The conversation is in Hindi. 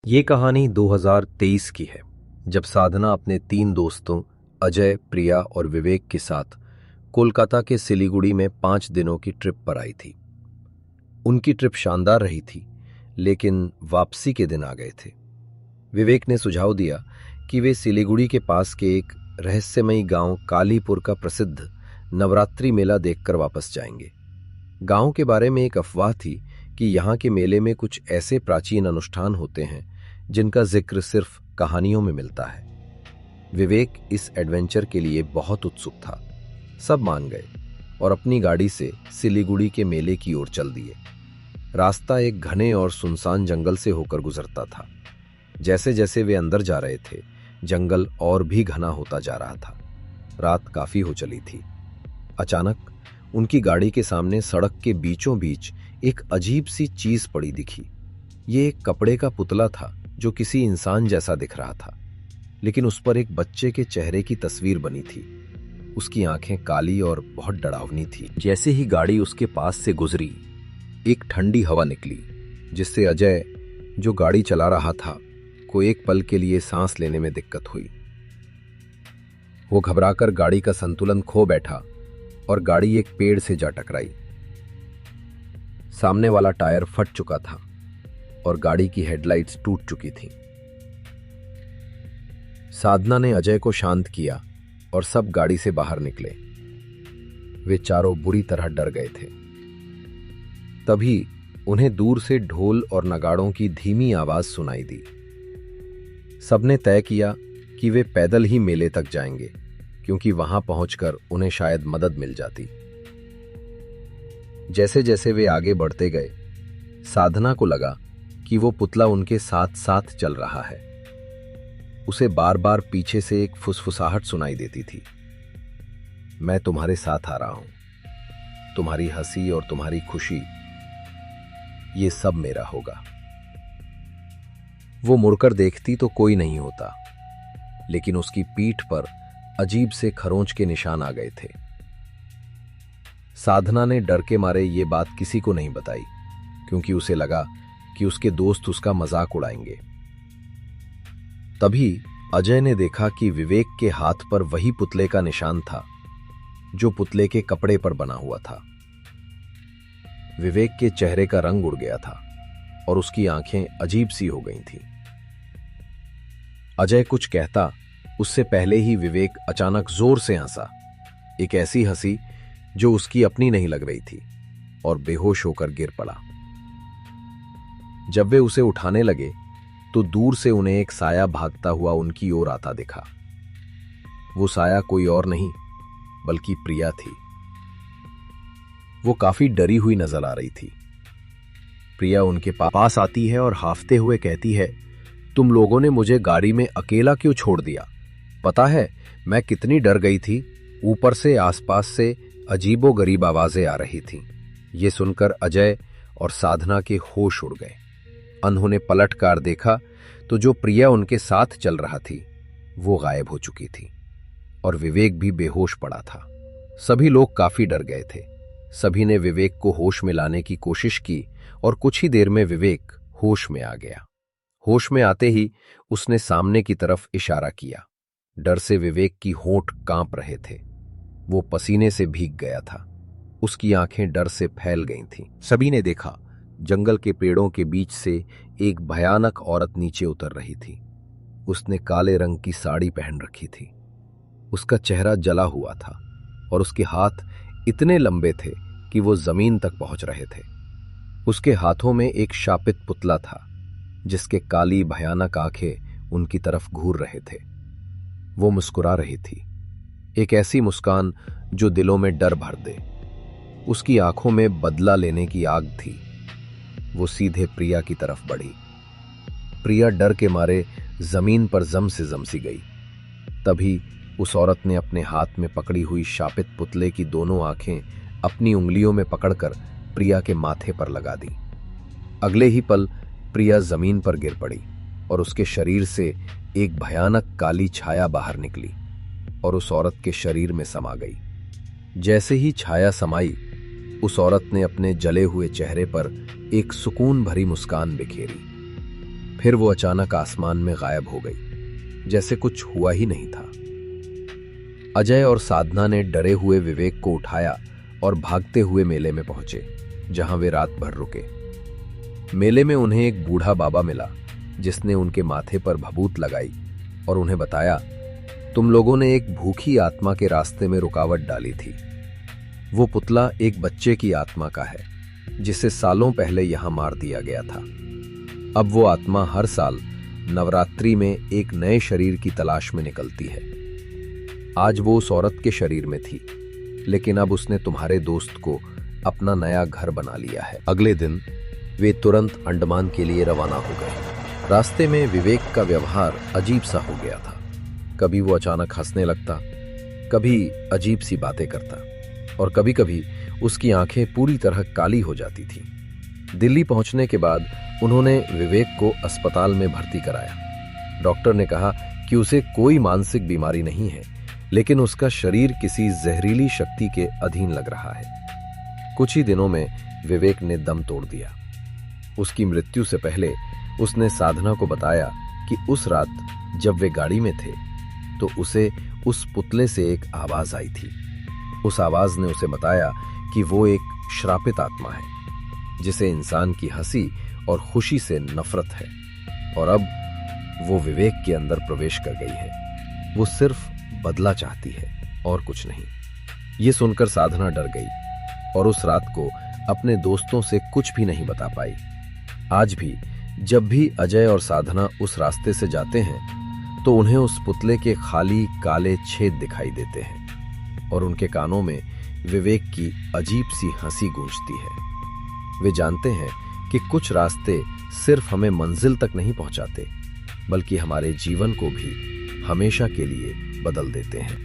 ये कहानी 2023 की है, जब साधना अपने 3 दोस्तों अजय, प्रिया और विवेक के साथ कोलकाता के सिलीगुड़ी में 5 दिनों की ट्रिप पर आई थी। उनकी ट्रिप शानदार रही थी, लेकिन वापसी के दिन आ गए थे। विवेक ने सुझाव दिया कि वे सिलीगुड़ी के पास के एक रहस्यमयी गांव कालीपुर का प्रसिद्ध नवरात्रि मेला देखकर वापस जाएंगे। गांव के बारे में एक अफवाह थी कि यहाँ के मेले में कुछ ऐसे प्राचीन अनुष्ठान होते हैं जिनका जिक्र सिर्फ कहानियों में मिलता है। विवेक इस एडवेंचर के लिए बहुत उत्सुक था। सब मान गए और अपनी गाड़ी से सिलीगुड़ी के मेले की ओर चल दिए। रास्ता एक घने और सुनसान जंगल से होकर गुजरता था। जैसे जैसे वे अंदर जा रहे थे, जंगल और भी घना होता जा रहा था। रात काफी हो चली थी। अचानक उनकी गाड़ी के सामने सड़क के बीचों बीच एक अजीब सी चीज पड़ी दिखी। ये एक कपड़े का पुतला था जो किसी इंसान जैसा दिख रहा था, लेकिन उस पर एक बच्चे के चेहरे की तस्वीर बनी थी। उसकी आंखें काली और बहुत डरावनी थी। जैसे ही गाड़ी उसके पास से गुजरी, एक ठंडी हवा निकली, जिससे अजय, जो गाड़ी चला रहा था, को एक पल के लिए सांस लेने में दिक्कत हुई। वो घबराकर गाड़ी का संतुलन खो बैठा और गाड़ी एक पेड़ से जा टकराई। सामने वाला टायर फट चुका था और गाड़ी की हेडलाइट्स टूट चुकी थीं। साधना ने अजय को शांत किया और सब गाड़ी से बाहर निकले। वे चारों बुरी तरह डर गए थे। तभी उन्हें दूर से ढोल और नगाड़ों की धीमी आवाज सुनाई दी। सबने तय किया कि वे पैदल ही मेले तक जाएंगे, क्योंकि वहां पहुंचकर उन्हें शायद मदद मिल जाती। जैसे जैसे वे आगे बढ़ते गए, साधना को लगा कि वो पुतला उनके साथ साथ चल रहा है। उसे बार बार पीछे से एक फुसफुसाहट सुनाई देती थी। मैं तुम्हारे साथ आ रहा हूं। तुम्हारी हंसी और तुम्हारी खुशी, ये सब मेरा होगा। वो मुड़कर देखती तो कोई नहीं होता, लेकिन उसकी पीठ पर अजीब से खरोंच के निशान आ गए थे। साधना ने डर के मारे ये बात किसी को नहीं बताई, क्योंकि उसे लगा कि उसके दोस्त उसका मजाक उड़ाएंगे। तभी अजय ने देखा कि विवेक के हाथ पर वही पुतले का निशान था जो पुतले के कपड़े पर बना हुआ था। विवेक के चेहरे का रंग उड़ गया था और उसकी आंखें अजीब सी हो गई थीं। अजय कुछ कहता उससे पहले ही विवेक अचानक जोर से हंसा, एक ऐसी हंसी जो उसकी अपनी नहीं लग रही थी, और बेहोश होकर गिर पड़ा। जब वे उसे उठाने लगे तो दूर से उन्हें एक साया भागता हुआ उनकी ओर आता दिखा। वो साया कोई और नहीं बल्कि प्रिया थी। वो काफी डरी हुई नजर आ रही थी। प्रिया उनके पास आती है और हाफते हुए कहती है, तुम लोगों ने मुझे गाड़ी में अकेला क्यों छोड़ दिया? पता है मैं कितनी डर गई थी। ऊपर से आसपास से अजीबोगरीब आवाजें आ रही थीं। ये सुनकर अजय और साधना के होश उड़ गए। उन्होंने पलटकर देखा तो जो प्रिया उनके साथ चल रहा थी वो गायब हो चुकी थी, और विवेक भी बेहोश पड़ा था। सभी लोग काफी डर गए थे। सभी ने विवेक को होश में लाने की कोशिश की और कुछ ही देर में विवेक होश में आ गया। होश में आते ही उसने सामने की तरफ इशारा किया। डर से विवेक की होंठ कांप रहे थे। वो पसीने से भीग गया था। उसकी आंखें डर से फैल गई थीं। सभी ने देखा, जंगल के पेड़ों के बीच से एक भयानक औरत नीचे उतर रही थी। उसने काले रंग की साड़ी पहन रखी थी। उसका चेहरा जला हुआ था और उसके हाथ इतने लंबे थे कि वो जमीन तक पहुंच रहे थे। उसके हाथों में एक शापित पुतला था, जिसके काली भयानक आंखें उनकी तरफ घूर रहे थे। वो मुस्कुरा रही थी, एक ऐसी मुस्कान जो दिलों में डर भर दे। उसकी आंखों में बदला लेने की आग थी। वो सीधे प्रिया की तरफ बढ़ी। प्रिया डर के मारे जमीन पर जम से जम सी गई। तभी उस औरत ने अपने हाथ में पकड़ी हुई शापित पुतले की दोनों आंखें अपनी उंगलियों में पकड़कर प्रिया के माथे पर लगा दी। अगले ही पल प्रिया जमीन पर गिर पड़ी और उसके शरीर से एक भयानक काली छाया बाहर निकली और उस औरत के शरीर में समा गई। जैसे ही छाया समाई, उस औरत ने अपने जले हुए चेहरे पर एक सुकून भरी मुस्कान बिखेरी। फिर वो अचानक आसमान में गायब हो गई, जैसे कुछ हुआ ही नहीं था। अजय और साधना ने डरे हुए विवेक को उठाया और भागते हुए मेले में पहुंचे, जहां वे रात भर रुके। मेले में उन्हें एक बूढ़ा बाबा मिला, जिसने उनके माथे पर भभूत लगाई और उन्हें बताया, तुम लोगों ने एक भूखी आत्मा के रास्ते में रुकावट डाली थी। वो पुतला एक बच्चे की आत्मा का है, जिसे सालों पहले यहां मार दिया गया था। अब वो आत्मा हर साल नवरात्रि में एक नए शरीर की तलाश में निकलती है। आज वो उस औरत के शरीर में थी, लेकिन अब उसने तुम्हारे दोस्त को अपना नया घर बना लिया है। अगले दिन वे तुरंत अंडमान के लिए रवाना हो गए। रास्ते में विवेक का व्यवहार अजीब सा हो गया था। कभी वो अचानक हंसने लगता, कभी अजीब सी बातें करता, और कभी कभी उसकी आंखें पूरी तरह काली हो जाती थीं। दिल्ली पहुंचने के बाद उन्होंने विवेक को अस्पताल में भर्ती कराया। डॉक्टर ने कहा कि उसे कोई मानसिक बीमारी नहीं है, लेकिन उसका शरीर किसी जहरीली शक्ति के अधीन लग रहा है। कुछ ही दिनों में विवेक ने दम तोड़ दिया। उसकी मृत्यु से पहले उसने साधना को बताया कि उस रात जब वे गाड़ी में थे तो उसे उस पुतले से एक आवाज आई थी। उस आवाज ने उसे बताया कि वो एक श्रापित आत्मा है, जिसे इंसान की हंसी और खुशी से नफरत है, और अब वो विवेक के अंदर प्रवेश कर गई है। वो सिर्फ बदला चाहती है और कुछ नहीं। ये सुनकर साधना डर गई और उस रात को अपने दोस्तों से कुछ भी नहीं बता पाई। आज भी जब भी अजय और साधना उस रास्ते से जाते हैं तो उन्हें उस पुतले के खाली काले छेद दिखाई देते हैं और उनके कानों में विवेक की अजीब सी हंसी गूंजती है। वे जानते हैं कि कुछ रास्ते सिर्फ हमें मंजिल तक नहीं पहुंचाते, बल्कि हमारे जीवन को भी हमेशा के लिए बदल देते हैं।